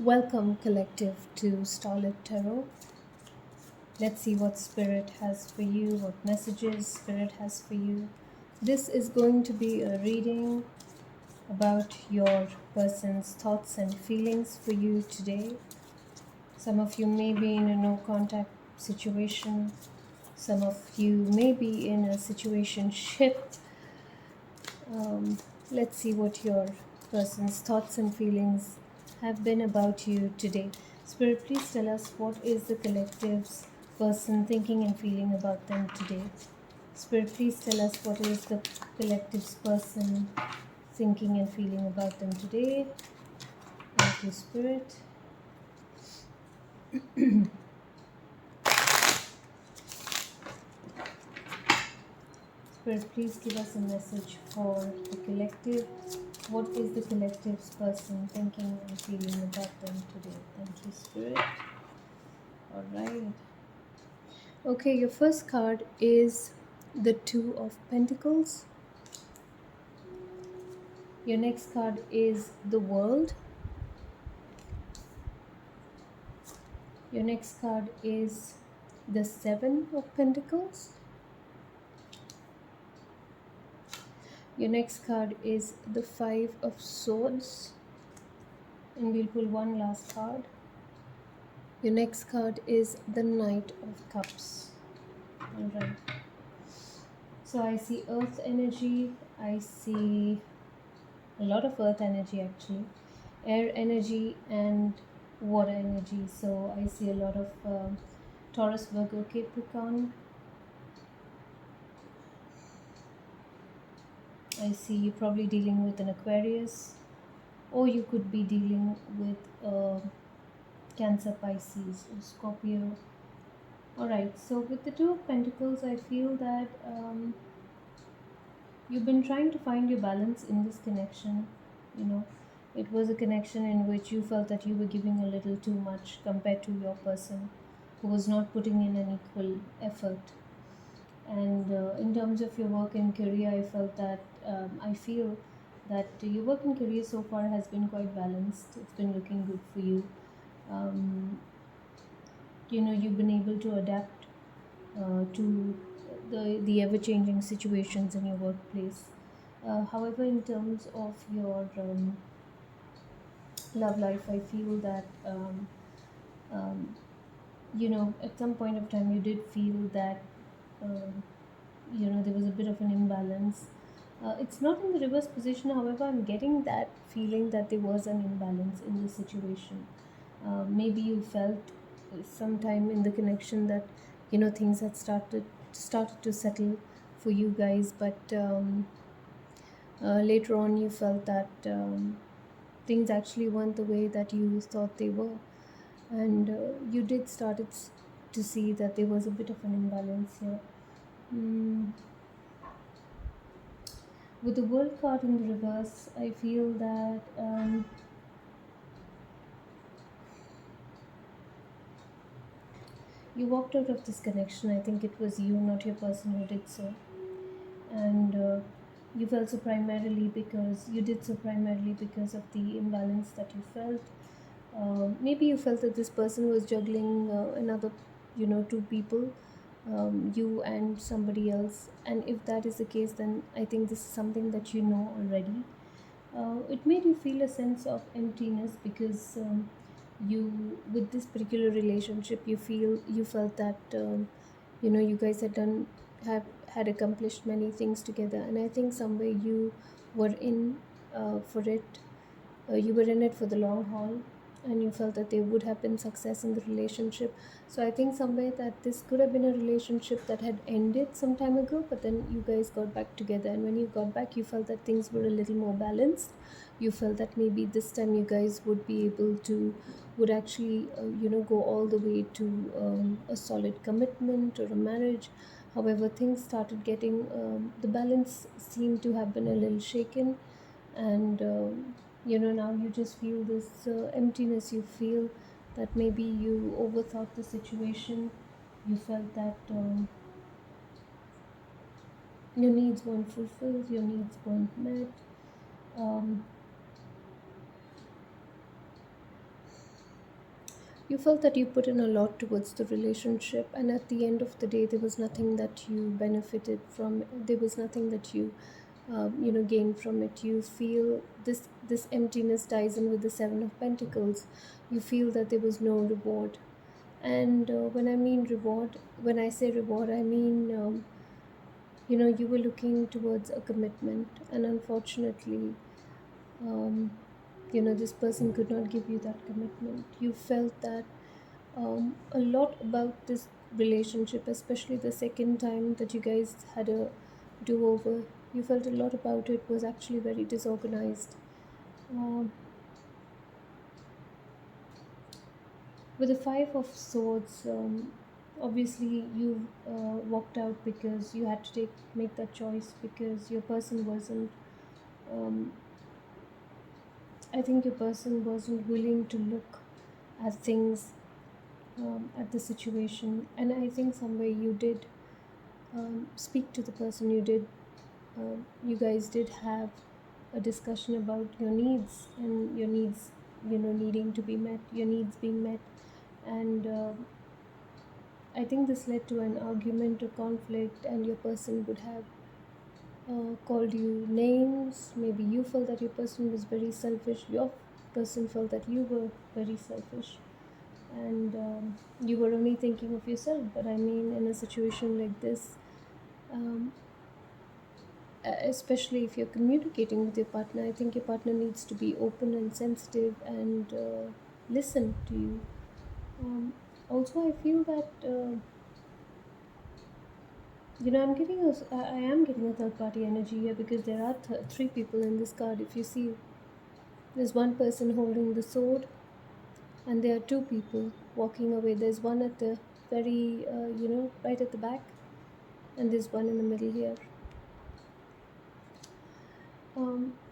Welcome, collective, to Starlit Tarot. Let's see what Spirit has for you, what messages Spirit has for you. This is going to be a reading about your person's thoughts and feelings for you today. Some of you may be in a no contact situation, some of you may be in a situation ship. Let's see what your person's thoughts and feelings have been about you today. Spirit, please tell us what is the collective's person thinking and feeling about them today. Spirit, please tell us what is the collective's person thinking and feeling about them today. Thank you, Spirit. Spirit, please give us a message for the collective. What is the collective's person thinking and feeling about them today? Thank you, Spirit. All right. Okay, your first card is the Two of Pentacles. Your next card is the World. Your next card is the Seven of Pentacles. Your next card is the Five of Swords. And we'll pull one last card. Your next card is the Knight of Cups. Alright. So I see earth energy. I see a lot of earth energy actually. Air energy and water energy. So I see a lot of Taurus, Virgo, Capricorn. I see you probably dealing with an Aquarius, or you could be dealing with Cancer, Pisces, or Scorpio. Alright, so with the Two of Pentacles, I feel that you've been trying to find your balance in this connection. You know, it was a connection in which you felt that you were giving a little too much compared to your person who was not putting in an equal effort. And in terms of your work and career, I felt that I feel that your work and career so far has been quite balanced. It's been looking good for you. You've been able to adapt to the ever-changing situations in your workplace. However, in terms of your love life, I feel that at some point of time you did feel that there was a bit of an imbalance. It's not in the reverse position, however, I'm getting that feeling that there was an imbalance in the situation. Maybe you felt sometime in the connection that things had started to settle for you guys, but later on you felt that things actually weren't the way that you thought they were, and you did started to see that there was a bit of an imbalance here. With the World card in the reverse, I feel that you walked out of this connection. I think it was you, not your person, who did so. And you felt so primarily because you did so primarily because of the imbalance that you felt. Maybe you felt that this person was juggling another, two people, you and somebody else. And if that is the case, then I think this is something that you know already. It made you feel a sense of emptiness because with this particular relationship, you felt that you guys had accomplished many things together, and I think somewhere you were in for it. You were in it for the long haul, and you felt that there would have been success in the relationship. So I think somewhere that this could have been a relationship that had ended some time ago, but then you guys got back together, and when you got back, you felt that things were a little more balanced. You felt that maybe this time you guys would actually go all the way to a solid commitment or a marriage. However, things started getting the balance seemed to have been a little shaken, and now you just feel this emptiness. You feel that maybe you overthought the situation. You felt that your needs weren't fulfilled, your needs weren't met. um, You felt that you put in a lot towards the relationship, and at the end of the day, there was nothing that you benefited from. There was nothing that you gained from it. You feel this emptiness ties in with the Seven of Pentacles. You feel that there was no reward, and when I say reward, I mean you were looking towards a commitment, and unfortunately, um, this person could not give you that commitment. You felt that a lot about this relationship, especially the second time that you guys had a do over. You felt a lot about it was actually very disorganized. Um, with the Five of Swords, obviously you walked out because you had to make that choice because your person wasn't. Um, I think your person wasn't willing to look at things, at the situation, and I think somewhere you did speak to the person. You guys did have a discussion about your needs and your needs, needing to be met, your needs being met, and I think this led to an argument or conflict, and your person would have called you names. Maybe you felt that your person was very selfish. Your person felt that you were very selfish, and you were only thinking of yourself. But I mean, in a situation like this, um, especially if you're communicating with your partner, I think your partner needs to be open and sensitive and listen to you. Also, I feel that I am getting a third party energy here because there are three people in this card. If you see, there's one person holding the sword, and there are two people walking away. There's one at the very, right at the back, and there's one in the middle here.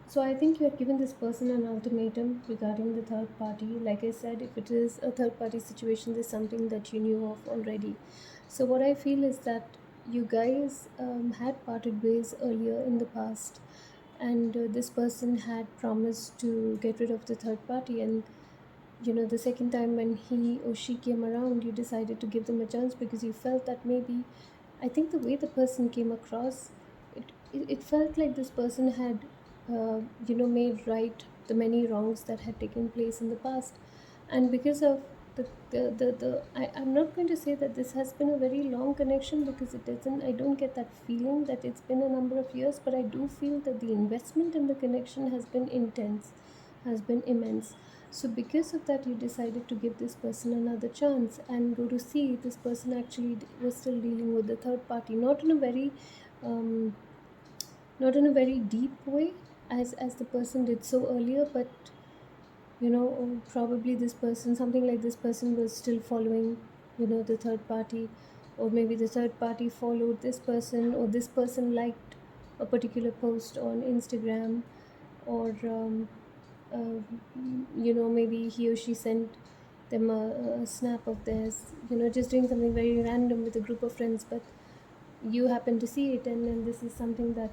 So I think you had given this person an ultimatum regarding the third party. Like I said, if it is a third party situation, there's something that you knew of already. So what I feel is that you guys had parted ways earlier in the past, and this person had promised to get rid of the third party, and the second time when he or she came around, you decided to give them a chance because you felt that maybe, I think the way the person came across, it felt like this person had made right the many wrongs that had taken place in the past. And because of I'm not going to say that this has been a very long connection, because I don't get that feeling that it's been a number of years, but I do feel that the investment in the connection has been intense, has been immense. So because of that, you decided to give this person another chance and go to see this person actually was still dealing with the third party, um, not in a very deep way as the person did so earlier, but probably this person, something like this person was still following, the third party, or maybe the third party followed this person, or this person liked a particular post on Instagram, or maybe he or she sent them a snap of theirs, just doing something very random with a group of friends, but you happen to see it, and then this is something that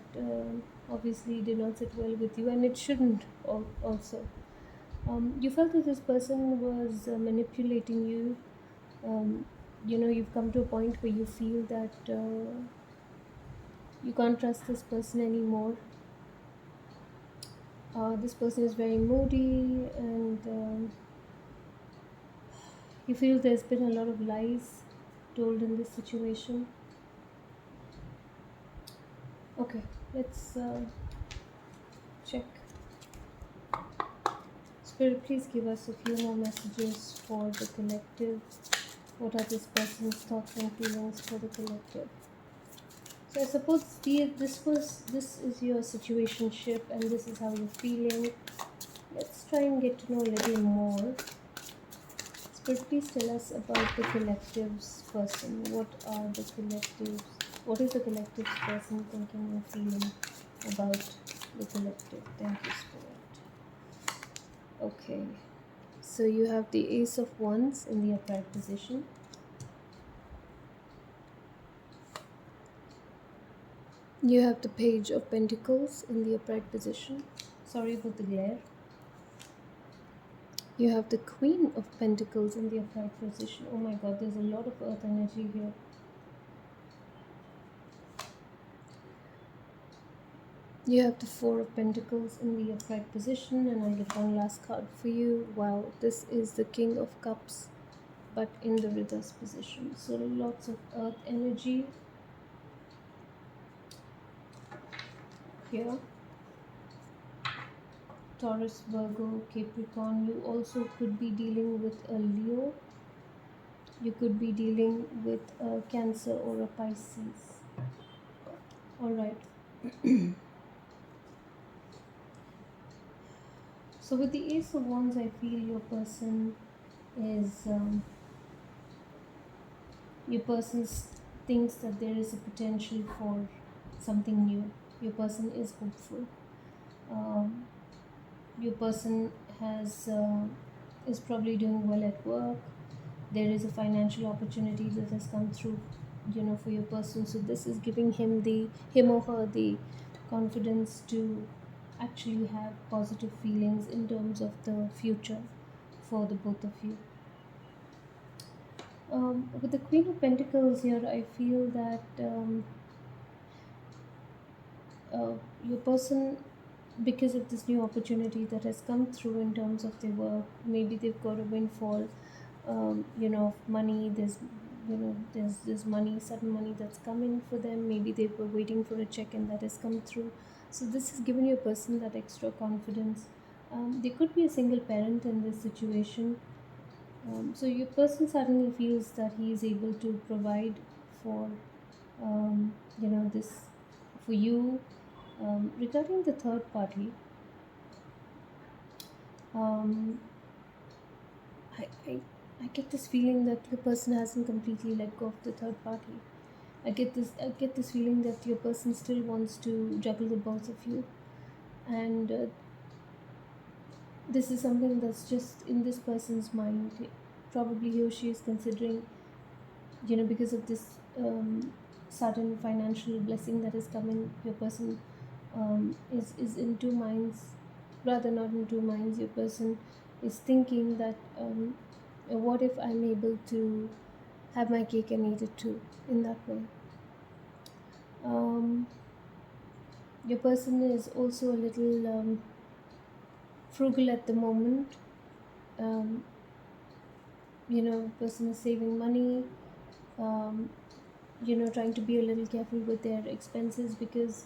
obviously did not sit well with you, and it shouldn't also. You felt that this person was manipulating you. You've come to a point where you feel that you can't trust this person anymore. This person is very moody, and you feel there's been a lot of lies told in this situation. Okay, let's check. Spirit, please give us a few more messages for the collective. What are this person's thoughts and feelings for the collective? So I suppose this is your situationship, and this is how you're feeling. Let's try and get to know a little more. Spirit, please tell us about the collective's person. What is the collective's person thinking and feeling about the collective? Thank you, Spirit. Okay. So you have the Ace of Wands in the upright position. You have the Page of Pentacles in the upright position. Sorry about the glare. You have the Queen of Pentacles in the upright position. Oh my god, there's a lot of earth energy here. You have the Four of Pentacles in the upright position, and I'll get one last card for you. Wow, this is the King of Cups, but in the reverse position. So lots of earth energy here. Taurus, Virgo, Capricorn. You also could be dealing with a Leo. You could be dealing with a Cancer or a Pisces. All right. So with the Ace of Wands, I feel is your person thinks that there is a potential for something new. Your person is hopeful. Um, your person is probably doing well at work. There is a financial opportunity that has come through, for your person. So this is giving him or her the confidence to actually have positive feelings in terms of the future for the both of you. With the Queen of Pentacles here, I feel that your person, because of this new opportunity that has come through in terms of their work, maybe they've got a windfall, of money. There's money, sudden money that's coming for them. Maybe they were waiting for a check and that has come through. So this has given your person that extra confidence. There could be a single parent in this situation. So your person suddenly feels that he is able to provide for, this for you. Regarding the third party, um, I, I, I get this feeling that your person hasn't completely let go of the third party. I get this feeling that your person still wants to juggle the both of you, and this is something that's just in this person's mind. Probably he or she is considering, because of this sudden financial blessing that is coming. Your person is in two minds, rather not in two minds. Your person is thinking that, what if I'm able to have my cake and eat it too, in that way. um, your person is also a little frugal at the moment. um, person is saving money, um, trying to be a little careful with their expenses, because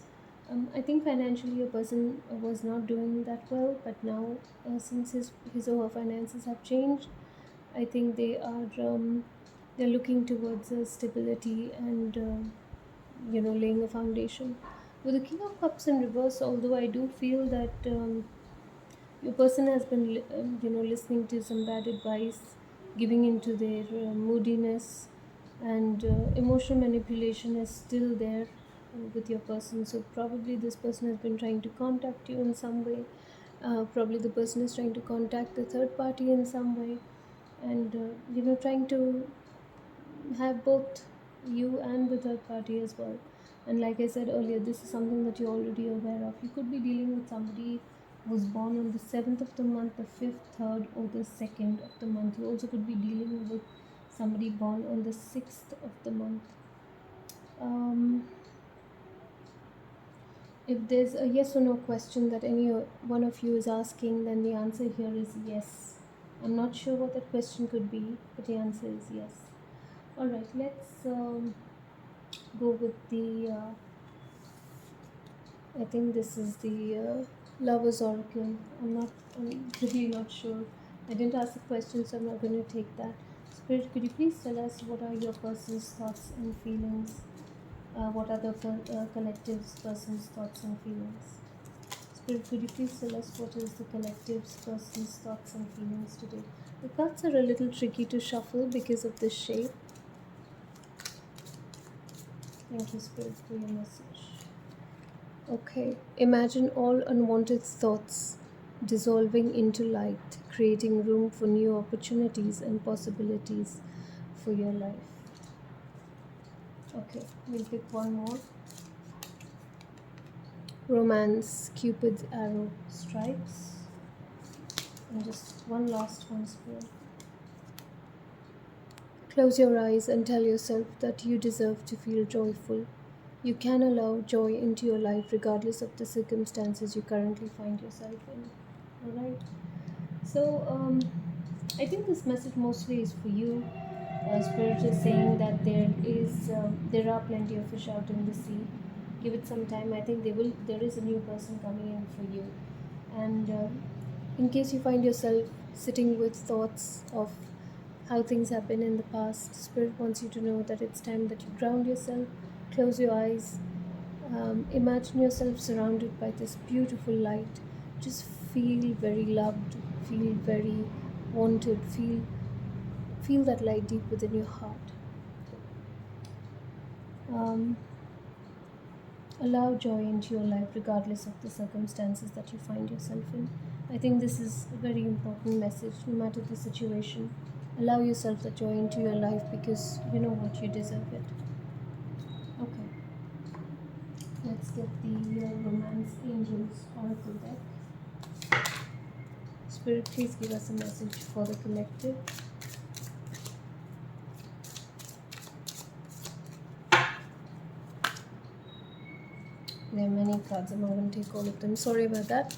I think financially a person was not doing that well, but now, since his or her finances have changed, I think they're looking towards stability and, laying a foundation. With the King of Cups in reverse, although I do feel that your person has been listening to some bad advice, giving into their moodiness, and emotional manipulation is still there with your person. So probably this person has been trying to contact you in some way. Probably the person is trying to contact the third party in some way, and trying to have both you and the third party as well. And like I said earlier, this is something that you're already aware of. You could be dealing with somebody who's born on the 7th of the month, the 5th, 3rd, or the 2nd of the month. You also could be dealing with somebody born on the 6th of the month. If there's a yes or no question that one of you is asking, then the answer here is yes. I'm not sure what that question could be, but the answer is yes. All right, let's go with the I think this is the Lover's Oracle. I'm really not sure. I didn't ask the question, so I'm not going to take that. Spirit, could you please tell us what are your person's thoughts and feelings? What are the collective's person's thoughts and feelings? Spirit, could you please tell us what is the collective's person's thoughts and feelings today? The cards are a little tricky to shuffle because of the shape. Thank you, Spirit, for your message. Okay, imagine all unwanted thoughts dissolving into light, creating room for new opportunities and possibilities for your life. Okay, we'll pick one more. Romance, Cupid's arrow strikes. And just one last one, Spirit. Close your eyes and tell yourself that you deserve to feel joyful. You can allow joy into your life regardless of the circumstances you currently find yourself in. Alright? So, I think this message mostly is for you. Spirit is saying that there are plenty of fish out in the sea. Give it some time. I think there is a new person coming in for you. And in case you find yourself sitting with thoughts of how things have been in the past, Spirit wants you to know that it's time that you ground yourself, close your eyes, imagine yourself surrounded by this beautiful light. Just feel very loved, feel very wanted, feel that light deep within your heart. Um, Allow joy into your life regardless of the circumstances that you find yourself in. I think this is a very important message, no matter the situation. Allow yourself the joy into your life because you know what, you deserve it. Okay, let's get the Romance Angels Oracle deck. Spirit, please give us a message for the collective. There are many cards, I'm not going to take all of them. Sorry about that.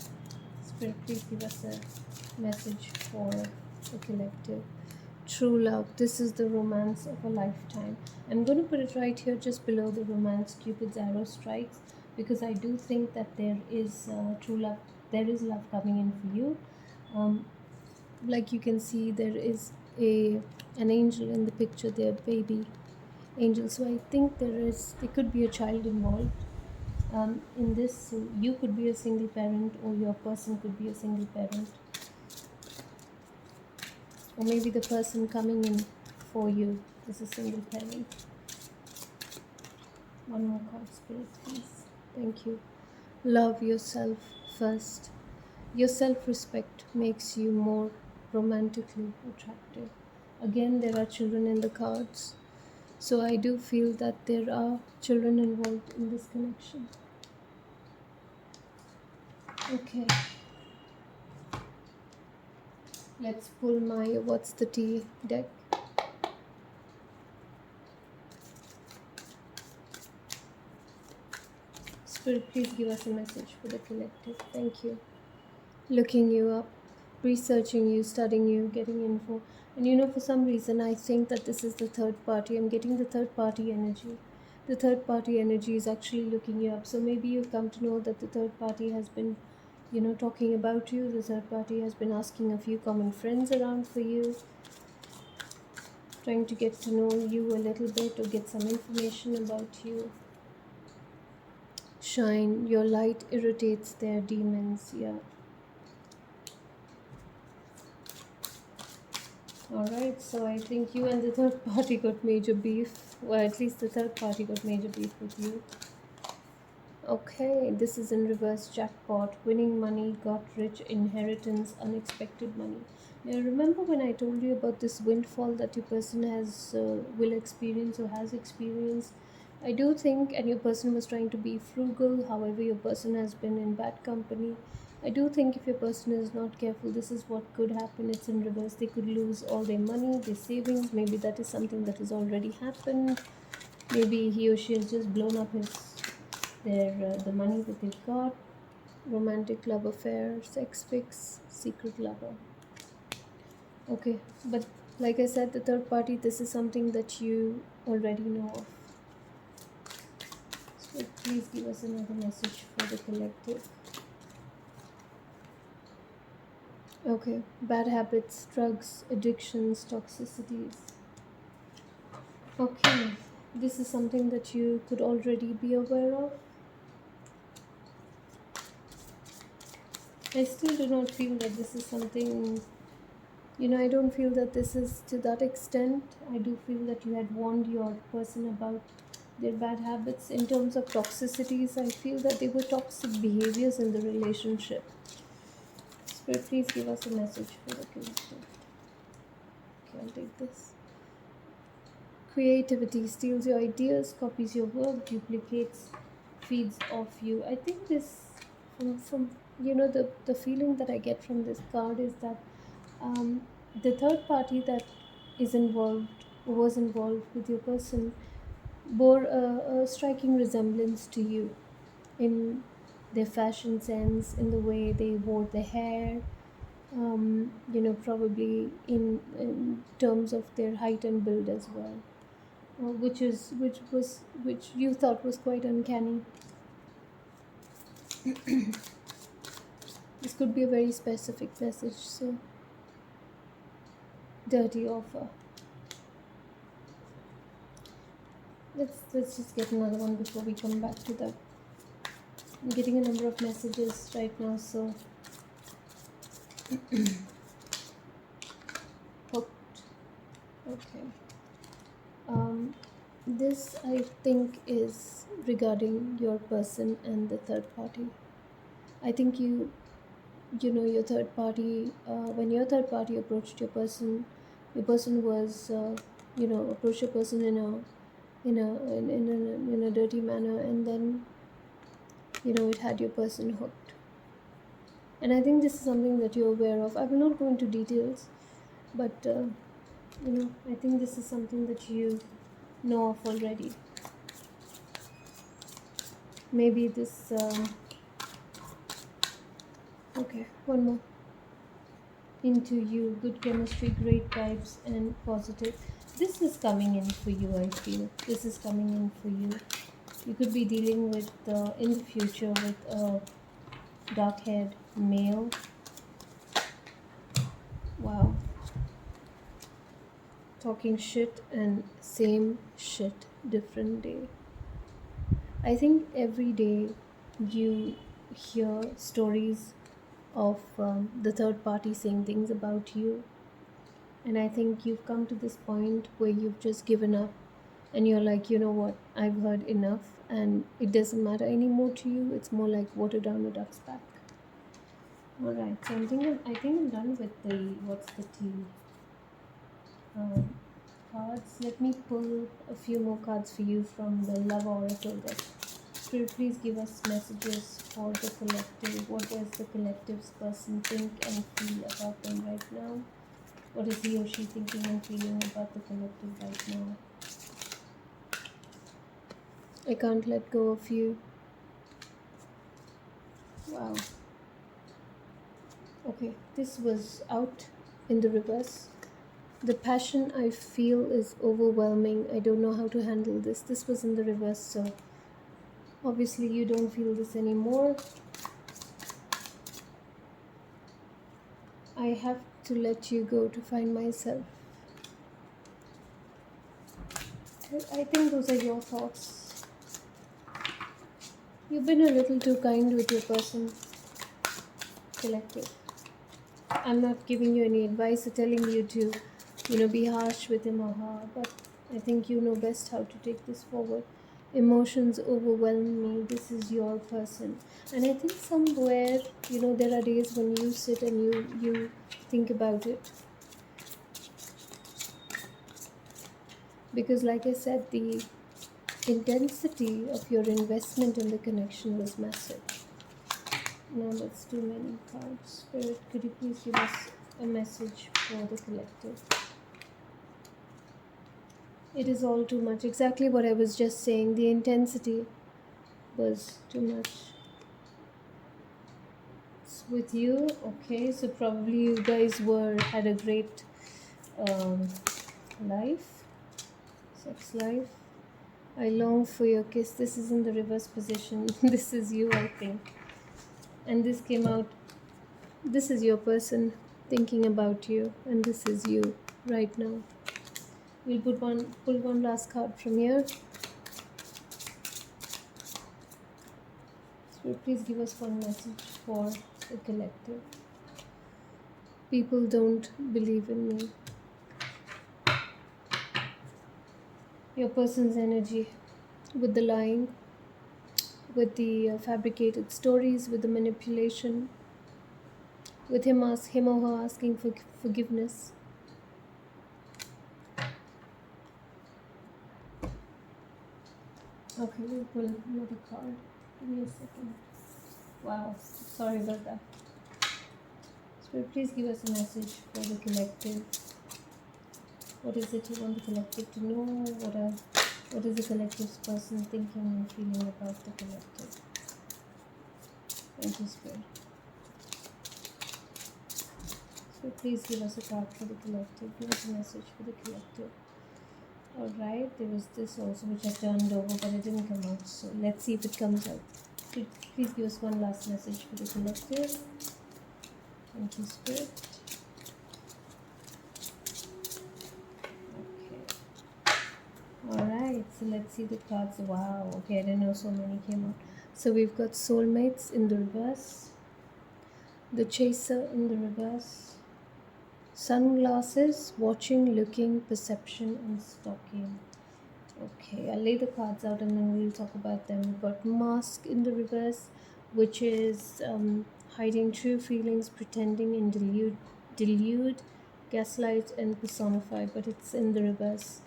Spirit, please give us a message for the collective. True love. This is the romance of a lifetime. I'm going to put it right here just below the romance Cupid's arrow strikes, because I do think that there is true love. There is love coming in for you. Like you can see, there is an angel in the picture there, baby angel. So I think there could be a child involved in this. So you could be a single parent, or your person could be a single parent, or maybe the person coming in for you is a single parent. One more card, Spirit, please. Thank you. Love yourself first. Your self-respect makes you more romantically attractive. Again, there are children in the cards. So I do feel that there are children involved in this connection. Okay. Let's pull my What's the Tea deck. Spirit, please give us a message for the collective. Thank you. Looking you up, researching you, studying you, getting info. And you know, for some reason, I think that this is the third party. I'm getting the third party energy. The third party energy is actually looking you up. So maybe you've come to know that the third party has been, talking about you. The third party has been asking a few common friends around for you, trying to get to know you a little bit or get some information about you. Shine, your light irritates their demons. Yeah. Alright, so I think you and the third party got major beef. Well, at least the third party got major beef with you. Okay, this is in reverse jackpot. Winning money, got rich, inheritance, unexpected money. Now, remember when I told you about this windfall that your person will experience or has experienced? I do think, and your person was trying to be frugal, however, your person has been in bad company. I do think if your person is not careful, this is what could happen. It's in reverse. They could lose all their money, their savings. Maybe that is something that has already happened. Maybe he or she has just blown up the money that they've got. Romantic love affair, sex fix, secret lover. Okay, but like I said, the third party, this is something that you already know of. So please give us another message for the collective. Okay, bad habits, drugs, addictions, toxicities. Okay, this is something that you could already be aware of. I still do not feel that this is something, I don't feel that this is to that extent. I do feel that you had warned your person about their bad habits. In terms of toxicities, I feel that they were toxic behaviors in the relationship. Spirit, please give us a message for the collective. Okay, I'll take this. Creativity steals your ideas, copies your work, duplicates, feeds off you. I think this, from the feeling that I get from this card is that um, the third party that is involved was involved with your person bore a striking resemblance to you in their fashion sense, in the way they wore their hair, probably in terms of their height and build as well, which you thought was quite uncanny. This could be a very specific message. So, dirty offer. Let's just get another one before we come back to that. I'm getting a number of messages right now, so hooked. Okay. This I think is regarding your person and the third party. I think your third party, when your third party approached your person was approached your person in a dirty manner, and then it had your person hooked. And I think this is something that you're aware of. I will not go into details, but I think this is something that you know of already. Maybe this. Okay, one more. Into you, good chemistry, great vibes, and positive. This is coming in for you. I feel this is coming in for you. You could be dealing with in the future with a dark-haired male. Wow. Talking shit and same shit, different day. I think every day you hear stories of the third party saying things about you, and I think you've come to this point where you've just given up, and you're like, you know what, I've heard enough, and it doesn't matter anymore to you. It's more like water down a duck's back. All right, so I think I'm done with the what's the tea cards. Let me pull a few more cards for you from the Love Oracle deck. Spirit, please give us messages for the collective. What does the collective's person think and feel about them right now? What is he or she thinking and feeling about the collective right now? I can't let go of you. Wow. Okay, this was out in the reverse. The passion I feel is overwhelming. I don't know how to handle this. This was in the reverse, so obviously you don't feel this anymore. I have to let you go to find myself. I think those are your thoughts. You've been a little too kind with your person, collective. I'm not giving you any advice or telling you to, be harsh with him or her, but I think you know best how to take this forward. Emotions overwhelm me. This is your person. And I think somewhere, there are days when you sit and you think about it. Because like I said, the intensity of your investment in the connection was massive. Now that's too many cards. Spirit, could you please give us a message for the collective? It is all too much. Exactly what I was just saying. The intensity was too much. It's with you, okay? So probably you guys had a great life, sex life. I long for your kiss. This is in the reverse position. This is you, I think. And this came out. This is your person thinking about you, and this is you right now. We'll pull one last card from here. So please give us one message for the collective. People don't believe in me. Your person's energy with the lying, with the fabricated stories, with the manipulation, with him or her asking for forgiveness. Okay, we'll pull another card. Give me a second. Wow, sorry about that. So please give us a message for the collective. What is it you want the collective to know? What is the collective's person thinking and feeling about the collective? Thank you, Spirit. So please give us a card for the collective. Give us a message for the collective. Alright, there was this also which I turned over but it didn't come out. So let's see if it comes out. Please give us one last message for the collective. Thank you, Spirit. Okay. Alright, so let's see the cards. Wow, okay, I didn't know so many came out. So we've got soulmates in the reverse, the chaser in the reverse, sunglasses, watching, looking, perception, and stalking. Okay, I'll lay the cards out and then we'll talk about them. We've got mask in the reverse, which is hiding true feelings, pretending and delude, gaslight, and personify, but it's in the reverse.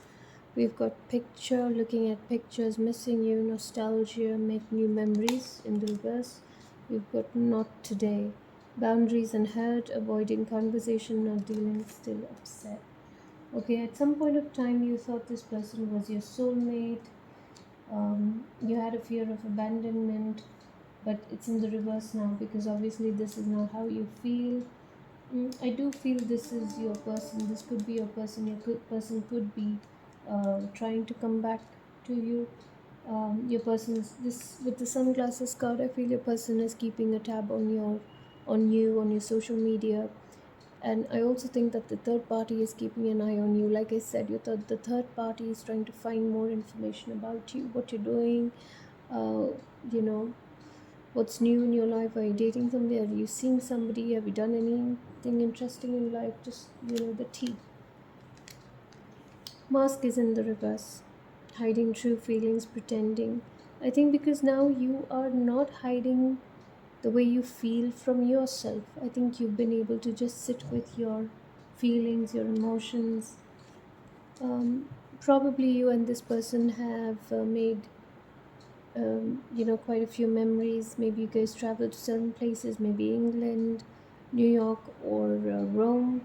We've got picture, looking at pictures, missing you, nostalgia, make new memories in the reverse. We've got not today, boundaries and hurt, avoiding conversation, not dealing, still upset. Okay, at some point of time, you thought this person was your soulmate. You had a fear of abandonment, but it's in the reverse now because obviously this is not how you feel. I do feel this is your person. This could be your person. Person could be trying to come back to you. Your person is this with the sunglasses card. I feel your person is keeping a tab on your social media, and I also think that the third party is keeping an eye on you. Like I said, the third party is trying to find more information about you, what you're doing, uh, you know, what's new in your life. Are you dating somebody? Are you seeing somebody? Have you done anything interesting in life? Just, the tea. Mask is in the reverse, hiding true feelings, pretending. I think because now you are not hiding the way you feel from yourself. I think you've been able to just sit with your feelings, your emotions. Probably you and this person have made, quite a few memories. Maybe you guys traveled to certain places, maybe England, New York, or Rome.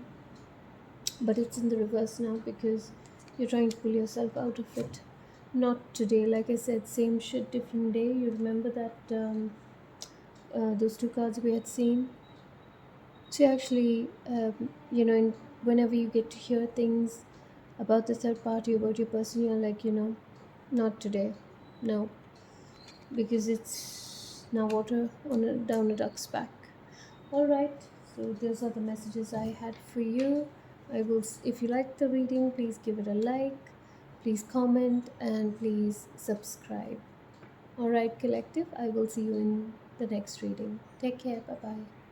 But it's in the reverse now because you're trying to pull yourself out of it. Not today, like I said, same shit, different day. You remember that those two cards we had seen. So actually, whenever you get to hear things about the third party, about your person, you're like, not today, no, because it's now water down a duck's back. All right, so those are the messages I had for you. If you like the reading, please give it a like, please comment, and please subscribe. All right, collective, I will see you in the next reading. Take care. Bye bye.